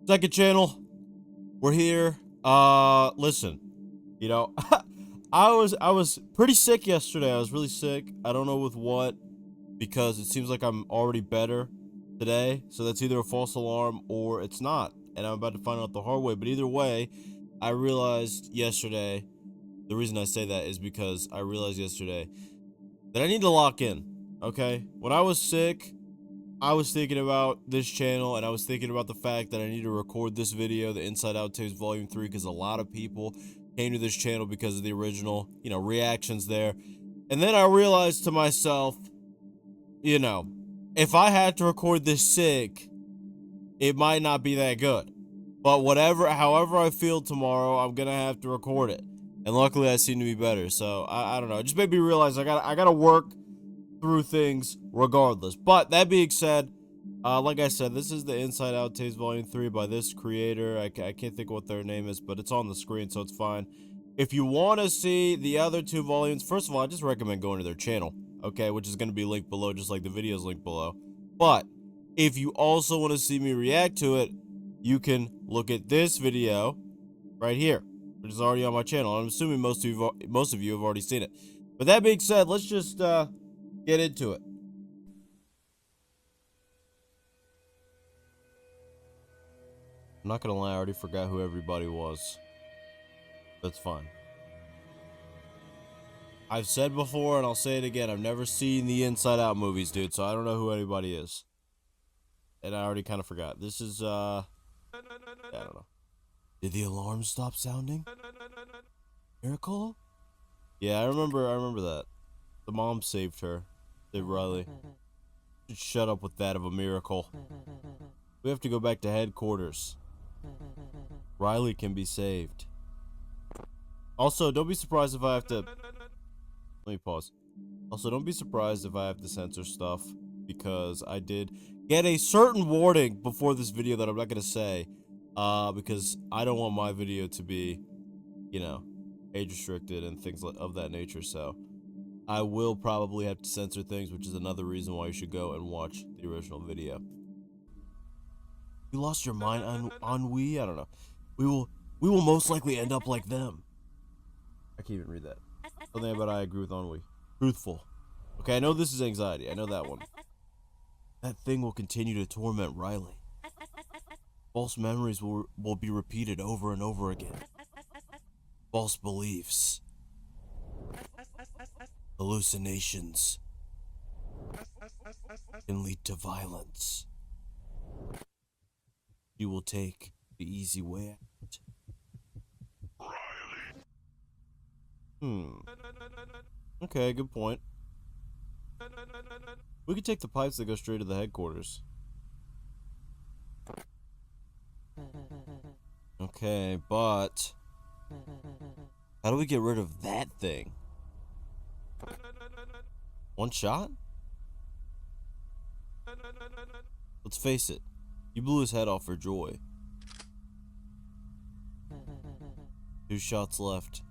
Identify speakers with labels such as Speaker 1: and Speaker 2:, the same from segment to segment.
Speaker 1: Second channel, we're here. Listen, you know, I was pretty sick yesterday. I was really sick. I don't know with what, because it seems like I'm already better today. So that's either a false alarm or it's not. And I'm about to find out the hard way. But either way, I realized yesterday, the reason I say that is because I realized yesterday that I need to lock in. Okay? When I was sick, I was thinking about this channel, and I was thinking about the fact that I need to record this video, the Inside Out Tapes Volume 3, because a lot of people came to this channel because of the original, reactions there. And then I realized to myself, if I had to record this sick, it might not be that good. But however I feel tomorrow, I'm gonna have to record it. And luckily I seem to be better. So I don't know. It just made me realize I gotta work through things regardless. But that being said, like I said, this is the Inside Out Tapes Volume 3 by this creator. I can't think of what their name is, but it's on the screen, so it's fine. If you want to see the other two volumes, first of all, I just recommend going to their channel, okay, which is going to be linked below, just like the video's linked below. But if you also want to see me react to it, you can look at this video right here, which is already on my channel. I'm assuming most of you have already seen it. But that being said, let's just get into it. I'm not gonna lie, I already forgot who everybody was. That's fine. I've said before, and I'll say it again, I've never seen the Inside Out movies, dude, so I don't know who anybody is. And I already kind of forgot. This is, I don't know. Did the alarm stop sounding? Miracle? Yeah, I remember that. The mom saved her. Saved Riley. Shut up with that of a miracle. We have to go back to headquarters. Riley can be saved. Also, don't be surprised if I have to... Let me pause. Also, don't be surprised if I have to censor stuff, because I did get a certain warning before this video that I'm not going to say, because I don't want my video to be, age restricted and things of that nature, so I will probably have to censor things, which is another reason why you should go and watch the original video. You lost your mind, ennui? I don't know. We will most likely end up like them. I can't even read that. Something about I agree with ennui. Truthful. Okay, I know this is anxiety. I know that one. That thing will continue to torment Riley. False memories will be repeated over and over again. False beliefs. Hallucinations can lead to violence. You will take the easy way out. Okay, good point. We could take the pipes that go straight to the headquarters. Okay, but how do we get rid of that thing? One shot? Let's face it, you blew his head off for joy. 2 shots left.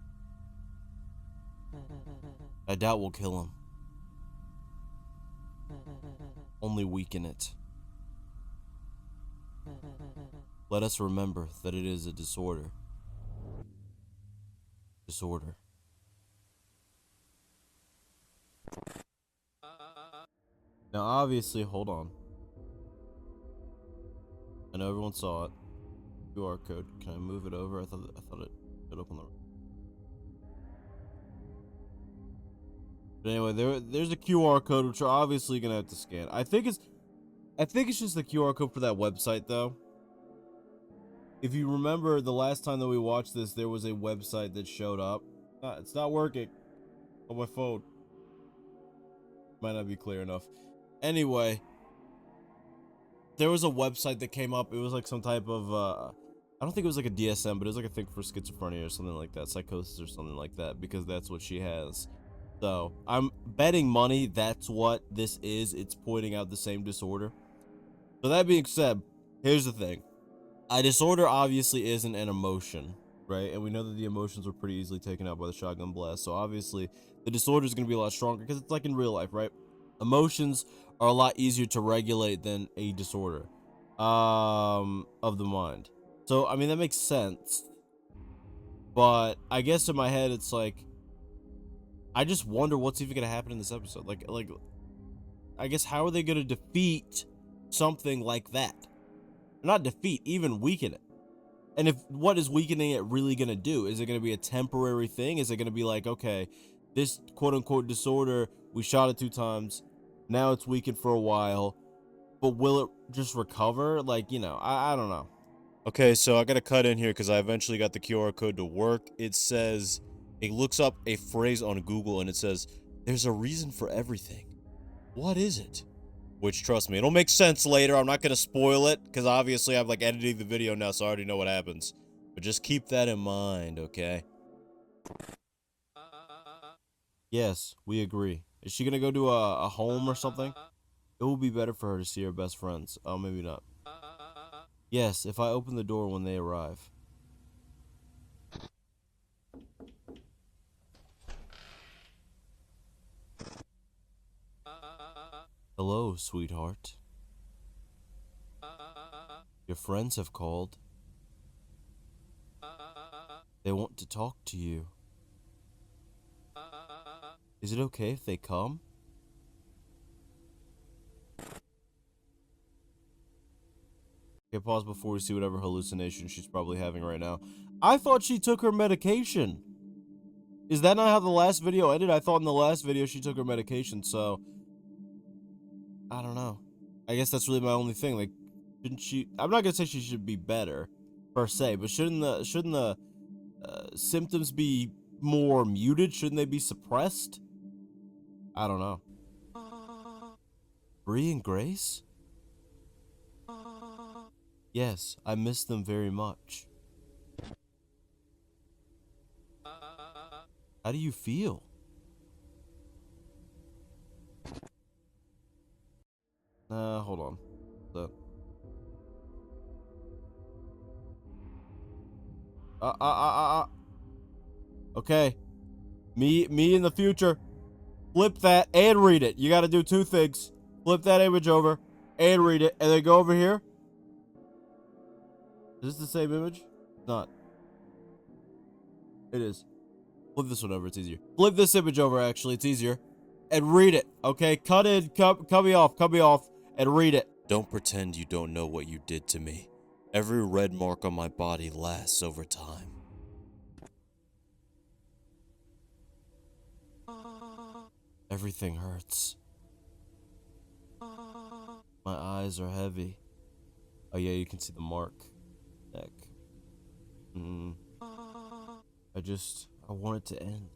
Speaker 1: I doubt we'll kill him. Only weaken it. Let us remember that it is a disorder. Disorder. Now, obviously, hold on. I know everyone saw it. QR code. Can I move it over? I thought it showed up on the. But anyway, there's a QR code which we're obviously gonna have to scan. I think it's just the QR code for that website though. If you remember the last time that we watched this, there was a website that showed up. It's not working on my phone. Might not be clear enough. Anyway, there was a website that came up. It was like some type of I don't think it was like a DSM, but it was like a thing for schizophrenia or something like that, psychosis or something like that, because that's what she has. So I'm betting money that's what this is. It's pointing out the same disorder. So that being said, here's the thing. A disorder obviously isn't an emotion, right? And we know that the emotions were pretty easily taken out by the shotgun blast. So obviously the disorder is going to be a lot stronger because it's like in real life, right? Emotions are a lot easier to regulate than a disorder. of the mind. So I mean that makes sense. But I guess in my head it's like I just wonder what's even gonna happen in this episode. Like I guess how are they gonna defeat something like that? Not defeat, even weaken it. And if what is weakening it really gonna do? Is it gonna be a temporary thing? Is it gonna be like, okay, this quote unquote disorder, we shot it 2 times, now it's weakened for a while, but will it just recover? Like, I don't know. Okay, so I gotta cut in here because I eventually got the QR code to work. It looks up a phrase on Google and it says, there's a reason for everything. What is it? Which, trust me, it'll make sense later. I'm not gonna spoil it because obviously I'm like editing the video now, so I already know what happens. But just keep that in mind, okay? Yes, we agree. Is she gonna go to a home or something? It will be better for her to see her best friends. Oh, maybe not. Yes, if I open the door when they arrive. Hello, sweetheart. Your friends have called. They want to talk to you. Is it okay if they come? Okay, pause before we see whatever hallucination she's probably having right now. I thought she took her medication. Is that not how the last video ended? I thought in the last video she took her medication, so I don't know. I guess that's really my only thing. Like, shouldn't she? I'm not gonna say she should be better, per se, but shouldn't the symptoms be more muted? Shouldn't they be suppressed? I don't know. Bree and Grace? Yes, I miss them very much. How do you feel? Hold on. The Okay. Me in the future. Flip that and read it. You gotta do 2 things. Flip that image over and read it, and then go over here. Is this the same image? Not. It is. Flip this one over, it's easier. Flip this image over, actually, it's easier. And read it, okay? Cut me off, and read it. Don't pretend you don't know what you did to me. Every red mark on my body lasts over time. Everything hurts. My eyes are heavy. Oh yeah, you can see the mark. Neck. I want it to end.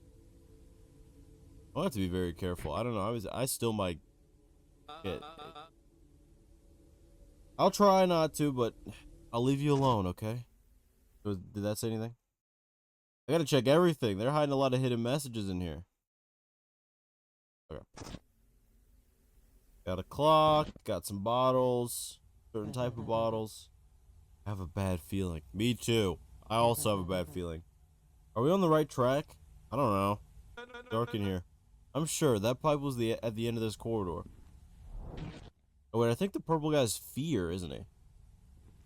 Speaker 1: I'll have to be very careful. I don't know. I still might get. I'll try not to, but I'll leave you alone, okay? Did that say anything? I gotta check everything. They're hiding a lot of hidden messages in here. Okay. Got a clock. Got some bottles. Certain type of bottles. I have a bad feeling. Me too. I also have a bad feeling. Are we on the right track? I don't know. Dark in here. I'm sure that pipe was at the end of this corridor. Oh wait, I think the purple guy's fear, isn't he?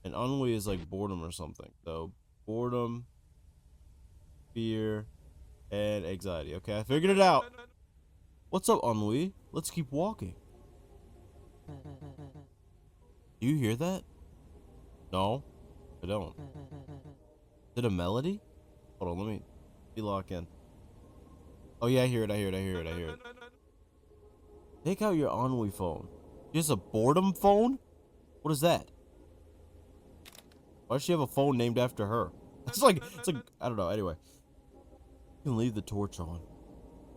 Speaker 1: And ennui is like boredom or something. So boredom, fear, and anxiety. Okay, I figured it out. What's up, ennui? Let's keep walking. Do you hear that? No, I don't. Is it a melody? Hold on, let me lock in. Oh yeah, I hear it. Take out your ennui phone. Just a boredom phone? What is that? Why does she have a phone named after her? It's like, I don't know, anyway. You can leave the torch on.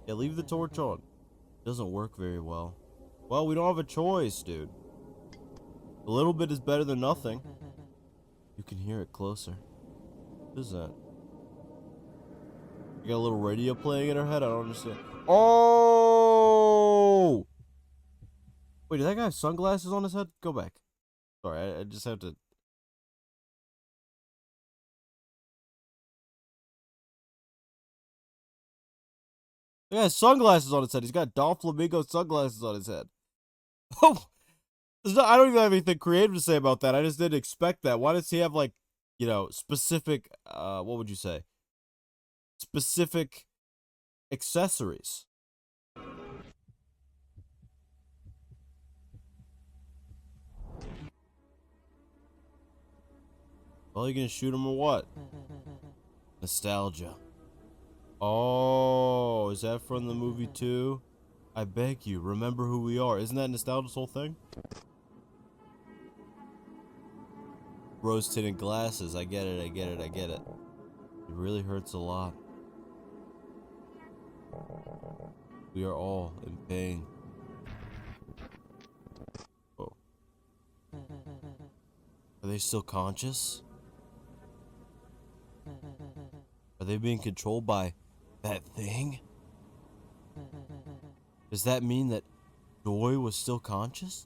Speaker 1: Yeah, leave the torch on. It doesn't work very well. Well, we don't have a choice, dude. A little bit is better than nothing. You can hear it closer. What is that? You got a little radio playing in her head? I don't understand. Oh! Wait, did that guy have sunglasses on his head? Go back. Sorry, I just have to... The guy has sunglasses on his head. He's got Dolph Flamingo sunglasses on his head. Oh! I don't even have anything creative to say about that. I just didn't expect that. Why does he have like, specific what would you say? Specific accessories. Well, you gonna shoot him or what? Nostalgia. Oh, is that from the movie too? I beg you, remember who we are. Isn't that nostalgia's whole thing? Rose tinted glasses. I get it. I get it. I get it. It really hurts a lot. We are all in pain. Oh. Are they still conscious? Are they being controlled by that thing? Does that mean that Joy was still conscious?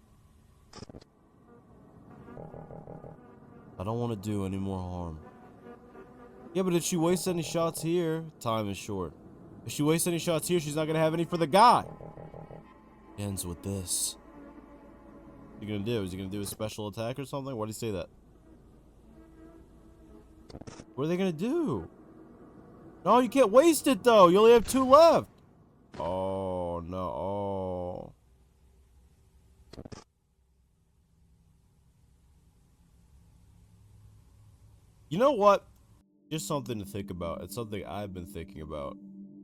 Speaker 1: I don't want to do any more harm. Yeah, but if she wastes any shots here, time is short. If she wastes any shots here, she's not going to have any for the guy. Ends with this. What are you going to do? Is he going to do a special attack or something? Why do you say that? What are they going to do? No, you can't waste it, though. You only have 2 left. Oh, no. Oh. You know what? Just something to think about. It's something I've been thinking about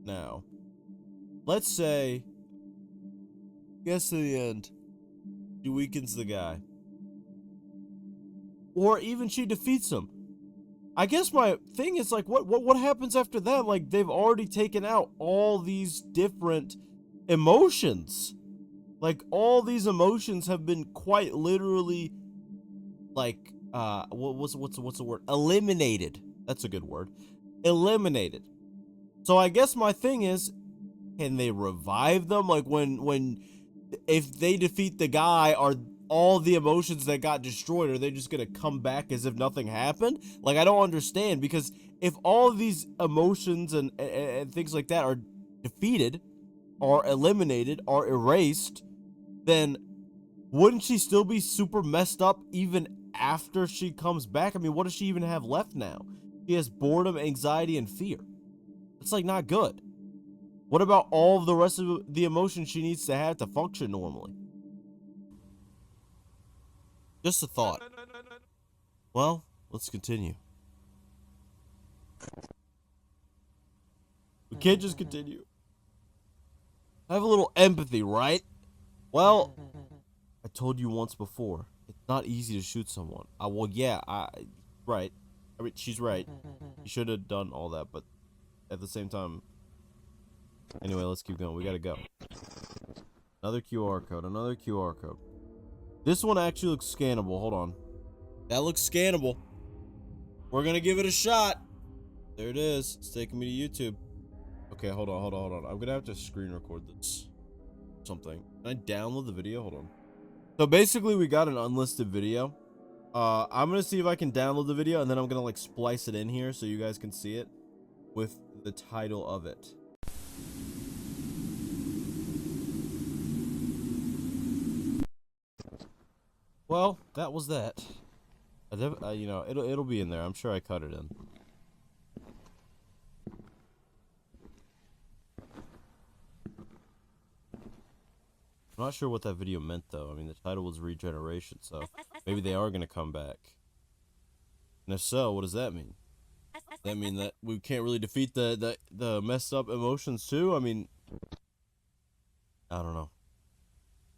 Speaker 1: now. Let's say, guess to the end, she weakens the guy. Or even she defeats him. I guess my thing is like, what happens after that? Like, they've already taken out all these different emotions. Like, all these emotions have been quite literally, like, what's the word? Eliminated. That's a good word. Eliminated. So I guess my thing is, can they revive them? Like, if they defeat the guy, are all the emotions that got destroyed, are they just gonna come back as if nothing happened? Like, I don't understand, because if all of these emotions and things like that are defeated, or eliminated, or erased, then wouldn't she still be super messed up even after she comes back? I mean, what does she even have left now? She has boredom, anxiety, and fear. It's like not good. What about all of the rest of the emotions she needs to have to function normally? Just a thought. Well, let's continue. We can't just continue. Have a little empathy, right? Well, I told you once before. It's not easy to shoot someone. Well, yeah, right. I mean, she's right. You should have done all that, but at the same time. Anyway, let's keep going. We gotta go. Another QR code. Another QR code. This one actually looks scannable. Hold on. That looks scannable. We're gonna give it a shot. There it is. It's taking me to YouTube. Okay, hold on. I'm gonna have to screen record this. Something. Can I download the video? Hold on. So basically, we got an unlisted video. I'm gonna see if I can download the video, and then I'm gonna like splice it in here so you guys can see it with the title of it. Well, that was that. It'll be in there. I'm sure I cut it in. I'm not sure what that video meant, though. I mean, the title was Regeneration, so maybe they are going to come back. And if so, what does that mean? Does that mean that we can't really defeat the messed up emotions, too? I mean, I don't know.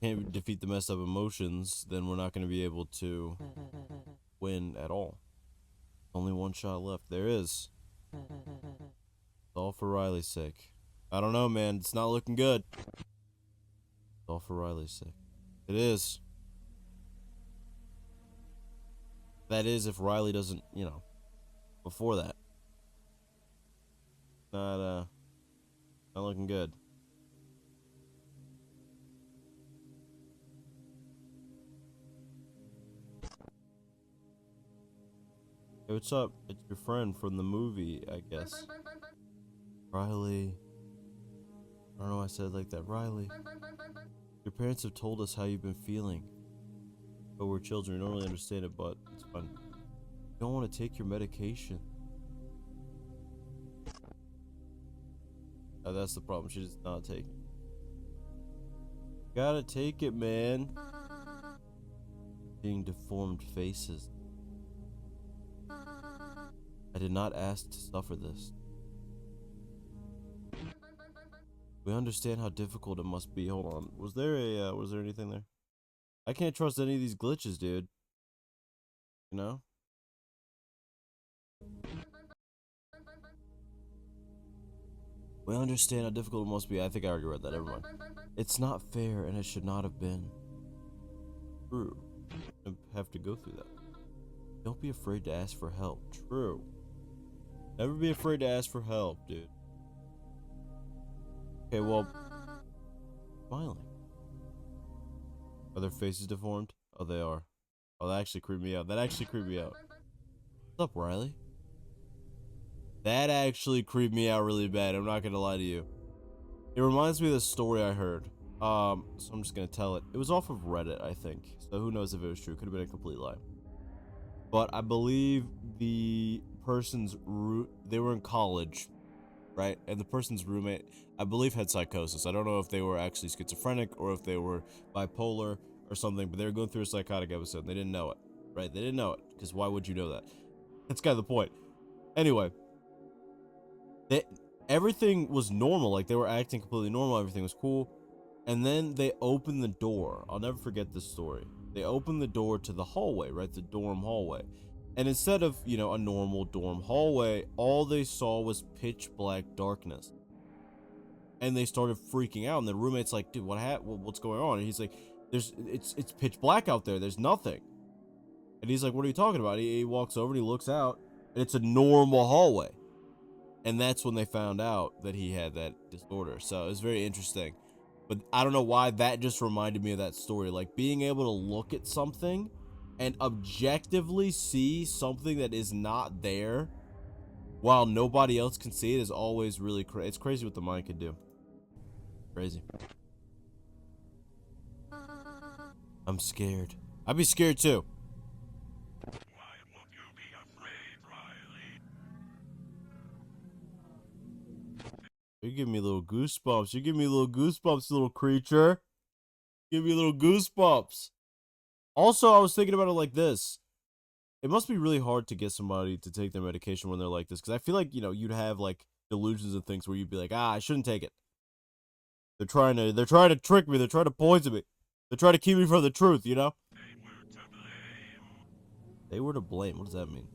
Speaker 1: Can't defeat the messed up emotions, then we're not going to be able to win at all. Only one shot left. There is. It's all for Riley's sake. I don't know, man. It's not looking good. It's all for Riley's sake. It is. That is if Riley doesn't, before that. Not looking good. Hey, what's up? It's your friend from the movie, I guess. Riley. I don't know why I said it like that. Riley. Your parents have told us how you've been feeling. Oh, we're children. We don't really understand it, but it's fine. You don't want to take your medication. Oh, that's the problem. She does not take it. Gotta take it, man. Seeing deformed faces. I did not ask to suffer this. We understand how difficult it must be. Hold on. Was there anything there? I can't trust any of these glitches, dude. You know? We understand how difficult it must be. I think I already read that. Never mind. It's not fair, and it should not have been. True. I have to go through that. Don't be afraid to ask for help. True. Never be afraid to ask for help, dude. Okay, well, smiling. Are their faces deformed? Oh, they are. Oh, that actually creeped me out. That actually creeped me out. What's up, Riley? That actually creeped me out really bad. I'm not gonna lie to you. It reminds me of this story I heard. So I'm just gonna tell it. It was off of Reddit, I think. So who knows if it was true? Could have been a complete lie. But I believe the person's they were in college, right? And the person's roommate, I believe, had psychosis. I don't know if they were actually schizophrenic or if they were bipolar or something, but they were going through a psychotic episode and they didn't know it, right? They didn't know it, because why would you know that? That's kind of the point. Anyway, everything was normal. Like, they were acting completely normal. Everything was cool. And then they opened the door. I'll never forget this story. They opened the door to the hallway, right? The dorm hallway. And instead of, you know, a normal dorm hallway, all they saw was pitch black darkness. And they started freaking out. And the roommate's like, dude, what's going on? And he's like, it's pitch black out there. There's nothing. And he's like, what are you talking about? He walks over and he looks out, and it's a normal hallway. And that's when they found out that he had that disorder. So it was very interesting. But I don't know why that just reminded me of that story. Like, being able to look at something and objectively see something that is not there while nobody else can see it is always really crazy. It's crazy what the mind can do. Crazy. I'm scared. I'd be scared too.
Speaker 2: Why would you be afraid, Riley?
Speaker 1: You give me little goosebumps. You give me little goosebumps, little creature. Give me little goosebumps. Also, I was thinking about it like this. It must be really hard to get somebody to take their medication when they're like this, because I feel like, you know, you'd have like delusions and things where you'd be like, I shouldn't take it. They're trying to trick me. They're trying to poison me. They're trying to keep me from the truth, you know?
Speaker 2: They were to blame.
Speaker 1: They were to blame. What does that mean?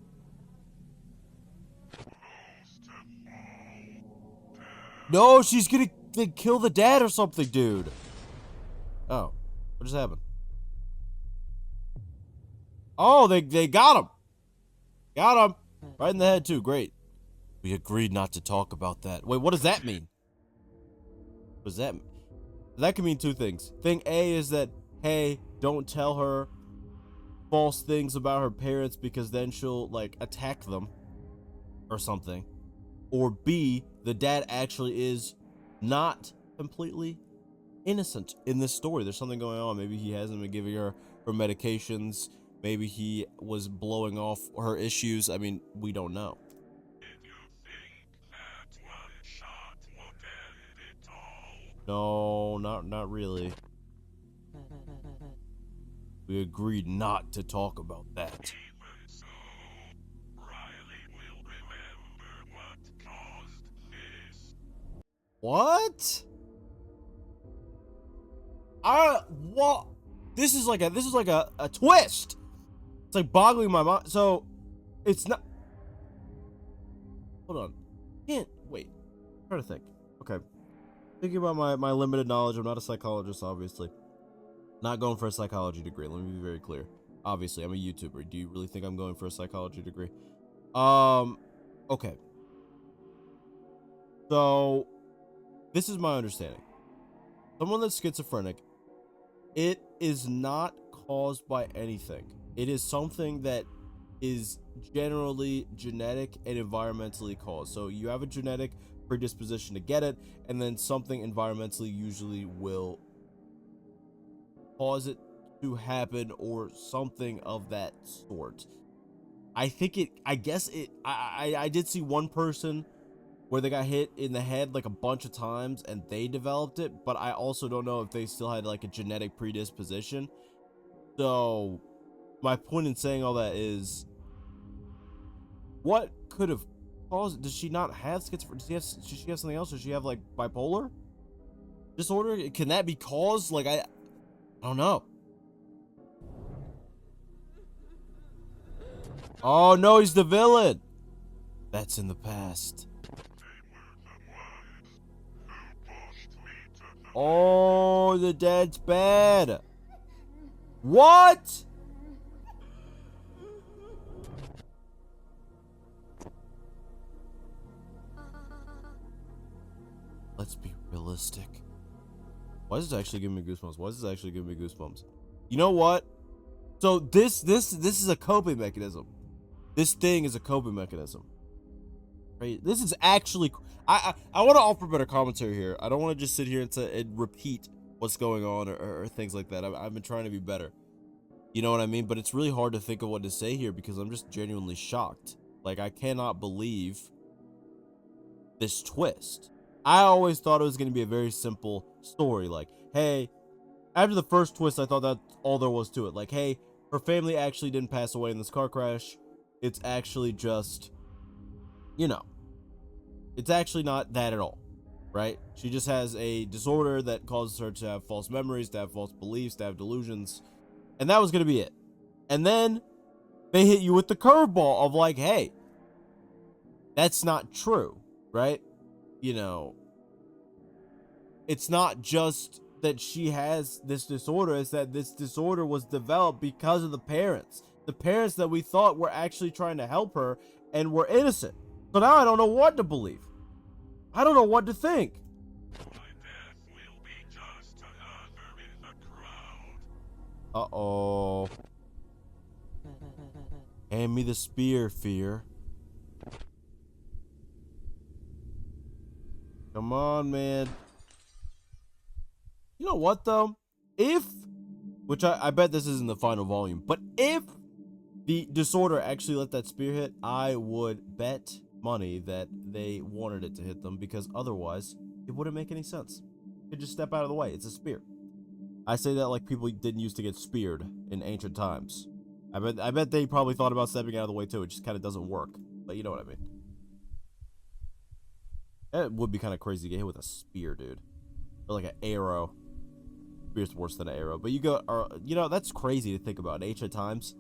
Speaker 1: No, she's gonna kill the dad or something, dude. Oh, what just happened? Oh, they got him. Got him. Right in the head, too. Great. We agreed not to talk about that. Wait, what does that mean? What does that mean? That can mean two things. Thing A is that, hey, don't tell her false things about her parents because then she'll, like, attack them or something. Or B, the dad actually is not completely innocent in this story. There's something going on. Maybe he hasn't been giving her medications. Maybe he was blowing off her issues. I mean, we don't know.
Speaker 2: Did you think that one shot would end it
Speaker 1: No,
Speaker 2: all?
Speaker 1: not really. We agreed not to talk about that.
Speaker 2: Even so, Riley will remember what caused this.
Speaker 1: What? What? This is like a twist. It's like boggling my mind. So, it's not. Hold on. Can't wait. I'm trying to think. Okay. Thinking about my limited knowledge. I'm not a psychologist, obviously. Not going for a psychology degree. Let me be very clear. Obviously, I'm a YouTuber. Do you really think I'm going for a psychology degree? Okay. So, this is my understanding. Someone that's schizophrenic, it is not caused by anything. It is something that is generally genetic and environmentally caused. So you have a genetic predisposition to get it, and then something environmentally usually will cause it to happen or something of that sort. I guess I did see one person where they got hit in the head like a bunch of times and they developed it, but I also don't know if they still had like a genetic predisposition. So my point in saying all that is, what could have caused? Does she not have schizophrenia? Does she have something else? Does she have like bipolar disorder? Can that be caused? Like I don't know. Oh no, he's the villain. That's in the past. Oh, the dad's bad. What? Let's be realistic. Why is this actually giving me goosebumps? Why is this actually giving me goosebumps? You know what? So this is a coping mechanism. This thing is a coping mechanism. Right? This is actually. I want to offer better commentary here. I don't want to just sit here and repeat what's going on or things like that. I've been trying to be better. You know what I mean? But it's really hard to think of what to say here because I'm just genuinely shocked. Like, I cannot believe this twist. I always thought it was going to be a very simple story. Like, hey, after the first twist, I thought that's all there was to it. Like, hey, her family actually didn't pass away in this car crash. It's actually just, you know, it's actually not that at all, right? She just has a disorder that causes her to have false memories, to have false beliefs, to have delusions. And that was going to be it. And then they hit you with the curveball of like, hey, that's not true, right? You know, it's not just that she has this disorder, it's that this disorder was developed because of the parents. The parents that we thought were actually trying to help her and were innocent. So now I don't know what to believe. I don't know what to think. Uh-oh. Hand me the spear, Fear. Come on, man. You know what, though? Which I bet this isn't the final volume, but if the disorder actually let that spear hit, I would bet money that they wanted it to hit them, because otherwise, it wouldn't make any sense. You could just step out of the way. It's a spear. I say that like people didn't used to get speared in ancient times. I bet they probably thought about stepping out of the way too. It just kind of doesn't work. But you know what I mean. It would be kind of crazy to get hit with a spear, dude. Or like an arrow. Spear's worse than an arrow. But you go, you know, that's crazy to think about. In ancient times,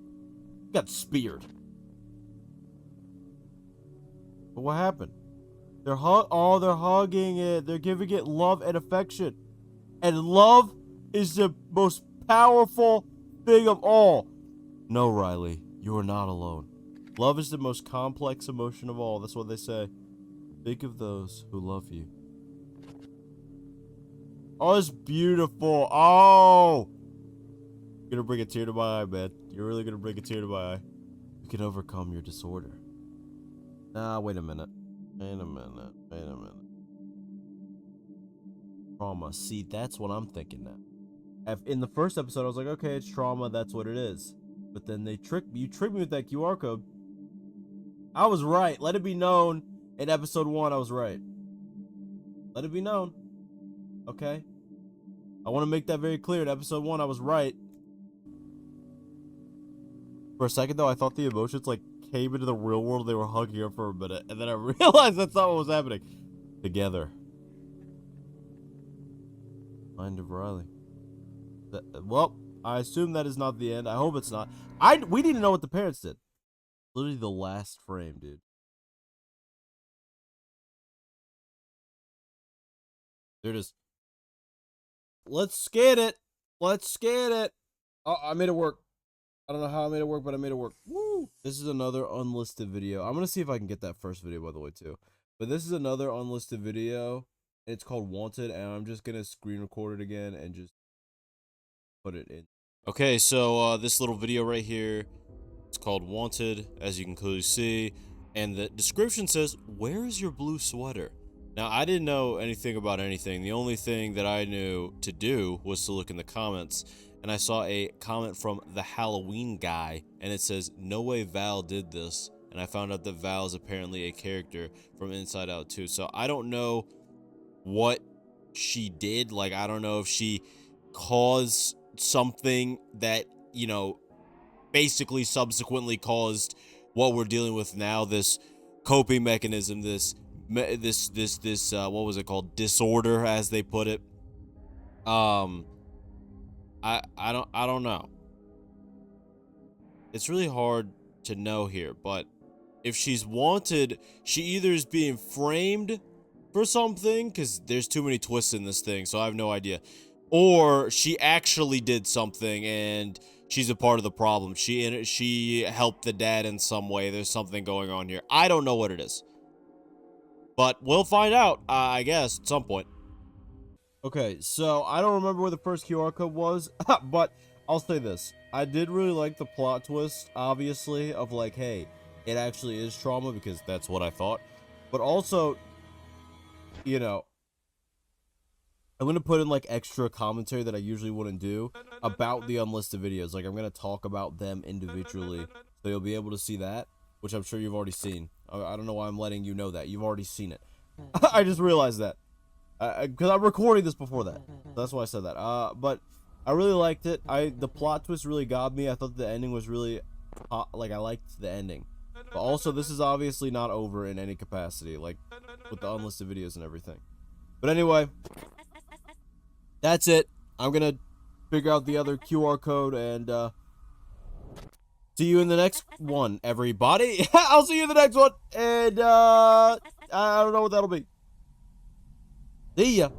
Speaker 1: you got speared. But what happened? They're hugging it. They're giving it love and affection. And love is the most powerful thing of all. No, Riley, you are not alone. Love is the most complex emotion of all. That's what they say. Think of those who love you. Oh, it's beautiful. Oh! You're gonna bring a tear to my eye, man. You're really gonna bring a tear to my eye. You can overcome your disorder. Nah, wait a minute. Wait a minute. Wait a minute. Trauma. See, that's what I'm thinking now. In the first episode, I was like, okay, it's trauma. That's what it is. But then they tricked me. You tricked me with that QR code. I was right. Let it be known. In episode 1, I was right. Let it be known. Okay? I want to make that very clear. In episode 1, I was right. For a second, though, I thought the emotions, like, came into the real world. They were hugging her for a minute. And then I realized that's not what was happening. Together. Mind of Riley. Well, I assume that is not the end. I hope it's not. We need to know what the parents did. Literally the last frame, dude. They're just... Let's scan it. Let's scan it. Oh, I made it work. I don't know how I made it work, but I made it work. Woo! This is another unlisted video. I'm going to see if I can get that first video, by the way, too. But this is another unlisted video. It's called Wanted, and I'm just going to screen record it again and just put it in. Okay, so this little video right here, it's called Wanted, as you can clearly see. And the description says, "Where is your blue sweater?" Now, I didn't know anything about anything. The only thing that I knew to do was to look in the comments, and I saw a comment from the Halloween guy, and it says, "No way Val did this." And I found out that Val is apparently a character from Inside Out 2. So I don't know what she did. Like, I don't know if she caused something that, basically subsequently caused what we're dealing with now, this coping mechanism, this what was it called, disorder, as they put it. um I don't know. It's really hard to know here, but if she's wanted, she either is being framed for something, because there's too many twists in this thing, so I have no idea, or she actually did something and she's a part of the problem. She helped the dad in some way. There's something going on here. I don't know what it is, but we'll find out, I guess, at some point. Okay, so I don't remember where the first QR code was, but I'll say this. I did really like the plot twist, obviously, of like, hey, it actually is trauma, because that's what I thought. But also, you know, I'm going to put in like extra commentary that I usually wouldn't do about the unlisted videos. Like, I'm going to talk about them individually, so you'll be able to see that, which I'm sure you've already seen. I don't know why I'm letting you know that. You've already seen it. I just realized that. Because I'm recording this before that. So that's why I said that. But I really liked it. The plot twist really got me. I thought the ending was really, like, I liked the ending. But also, this is obviously not over in any capacity, like, with the unlisted videos and everything. But anyway, that's it. I'm gonna figure out the other QR code, and, see you in the next one, everybody. I'll see you in the next one, and, I don't know what that'll be. See ya.